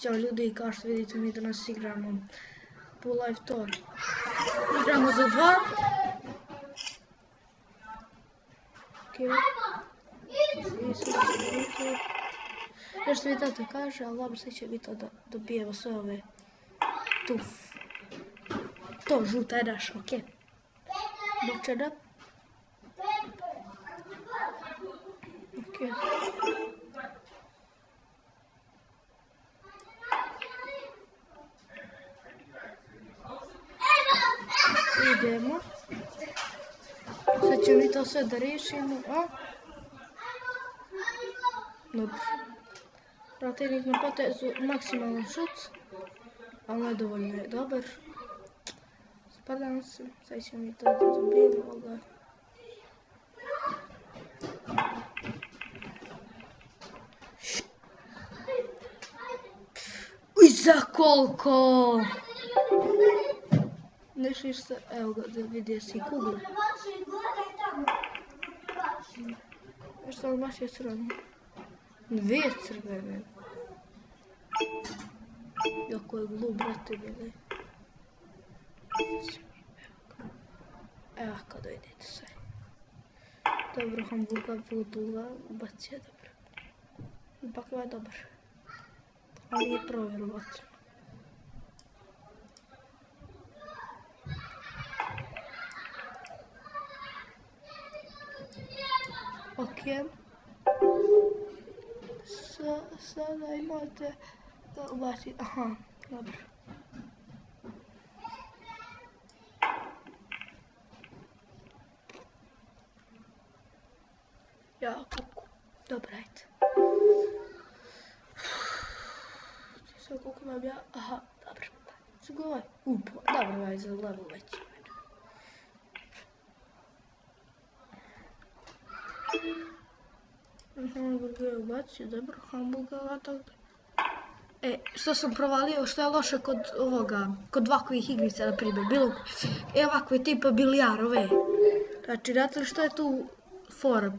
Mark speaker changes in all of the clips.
Speaker 1: Ćao ljudi, kao što vidite mi danas igramo Pool Life Tour. Igramo za 2. Nešto mi tato kaže, ali dobro, sve će biti to da dobijemo sve ove to žuta je naš, okej. Bučena. Okej. Idemo. Sad ćemo mi to sve da rešimo, a? Dobro. Protivnik na potezu maksimalan šut, ali nedovoljno je dobar. Spadam se, sad ćemo mi to da dobijemo ovoga. Uj, za koliko! Nešto ništa, evo ga da vidi si kugle. Nešto ali baš je crveno. 2 crvene. Jako je glup, brate, bili. Evo kada vidite sve. Dobro, hamburga budula, ubacio je dobro. Ipak je dobar. Ali nije provjeru vatru. Okej. Sada imate da ubacite, aha, dobro. Ja, kuku, dobro, ajde. Sve koliko imam ja, aha, dobro. Zgoj, dobro, ajde, za level veći. Hamburger je ubacio, dobro, hamburger tako da. Što sam provalio, što je loše kod ovoga, kod ovakvih igrica, na primjer, bilo ovakve tipa bilijarove. Znači, znate li što je tu fora?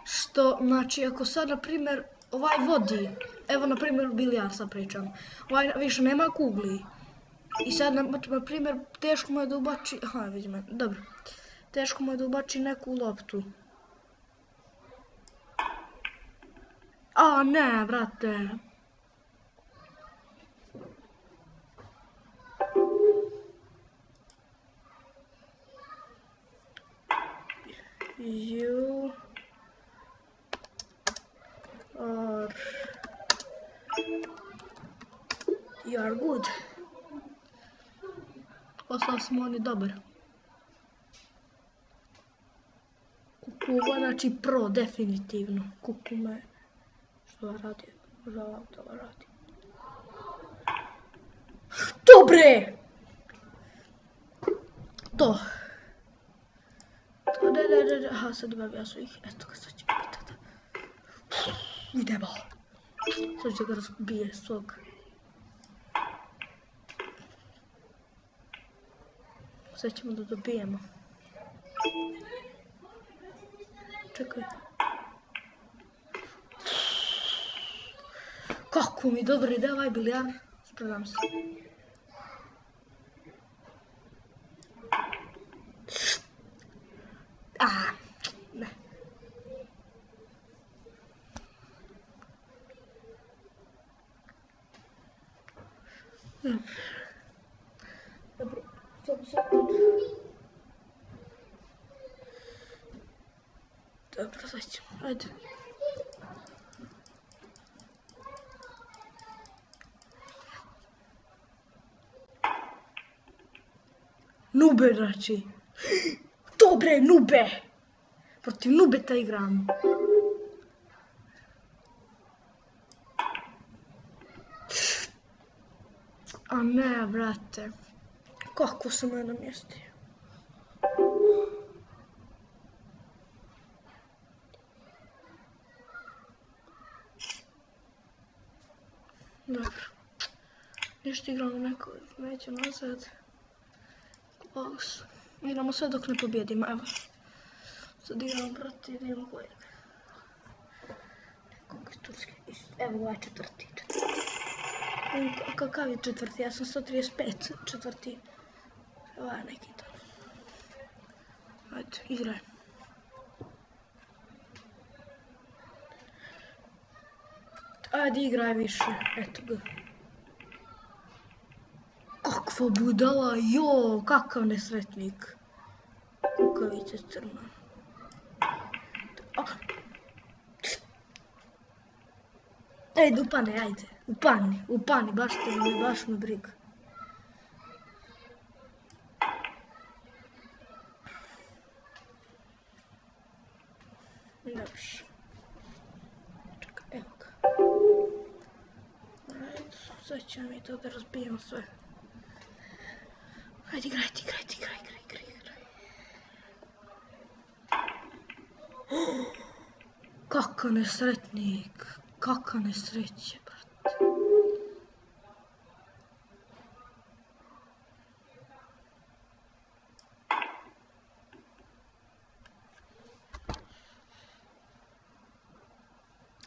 Speaker 1: Što, znači, ako sad, na primjer, ovaj vodi, evo, na primjer, bilijar sad pričam, ovaj više nema kugli. I sad, na primjer, teško mu je da ubači, aha, vidimo, dobro, teško mu je da ubači neku loptu. A, ne, brate. You are good. Postao sam on je dobar. Kukuva, znači pro, definitivno. Kukume. Što radi? Žao da radi. Dobre! To. Ne, aha, sad imam ja svojih, eto ga, sad će biti tada. Idemo. Sad će ga razbije svog. Sad ćemo da dobijemo. Čekaj. Kako mi dobro ide ovaj bilijar. Spravljam se. Ne. Dobro, samo sekundu. Dobro, sad ćemo, ajde. Nube, znači. Dobre, nube! Protiv nubeta igramo. A ne, brate. Kako sam me namjestio? Dobro. Ništa igramo neko neće nazad. Igramo sve dok ne pobjedimo, evo. Sad igramo protiv, idemo kojeg. Nekog turske, evo ovaj četvrti. Kakav je četvrti? Ja sam 135 četvrti. Ovaj je neki to. Ajde, igraj. Ajde, igraj više. Eto ga. Kakva budala, jo, kakav nesretnik. Kukavice crna. Ajde, upani, ajde. Upani, baš me briga. Dobro. Čekaj, evo ga. Ajde, sad ćemo mi to da razbijemo sve. Ajde, igraj. Kakav nesretnik, kakav nesreće, brate.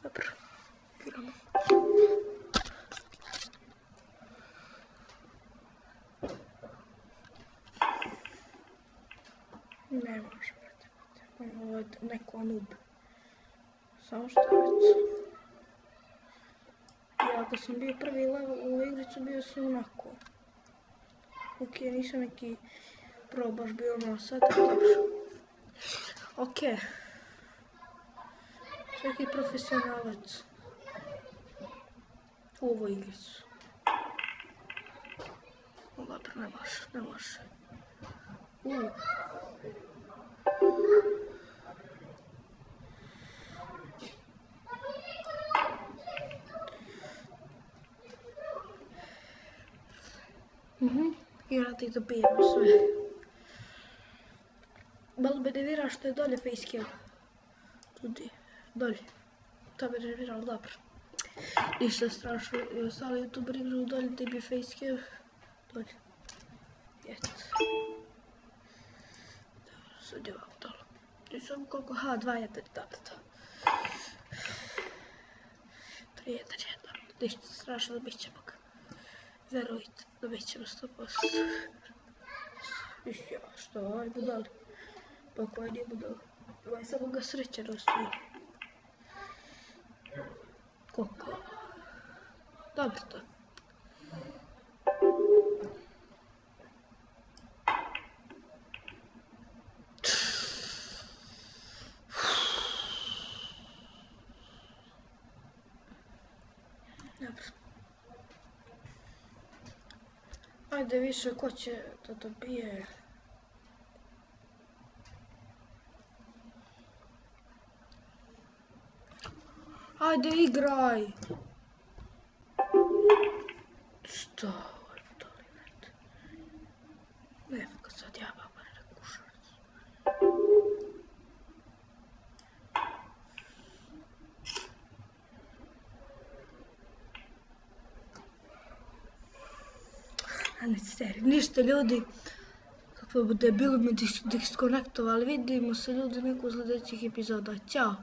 Speaker 1: Dobro, igramo. Ne može, brate. Ovo je neko noob. Samo što već. Ja kad sam bio prvi level u igricu bio sam onako. Ok, nisam neki pro baš bio ono sad, dobro. Ok. Svaki profesionalac u ovoj igricu. Dobro, ne može. I radi dobijemo sve. Malo me nervira što je dolje facecam. Tudi, dolje. To me nerviralo, dobro. Ništa strašno, i ostali youtuberi igraju dolje gdje bi facecam. Dolje. Eto. Sad je ovako dole. Nisam koliko, 2-1, dobro to. 3-1. Ništa strašno, dobit ćemo ga. Verujte, dobit ćemo 100%. Ja, što, ovaj budali? Pa koji nije budali? Ovaj samo ga sreće rostoji. Koliko? Dobro to. Dobro. Ajde više, ko će da dobije? Ajde, igraj! Što ovo je budali, vrati? Evo ga sad ja baba ne kušarac. A ne steri, ništa ljudi. Kako bude bilo me diskonektovali, vidimo se ljudi neku sljedećih epizoda. Ćao!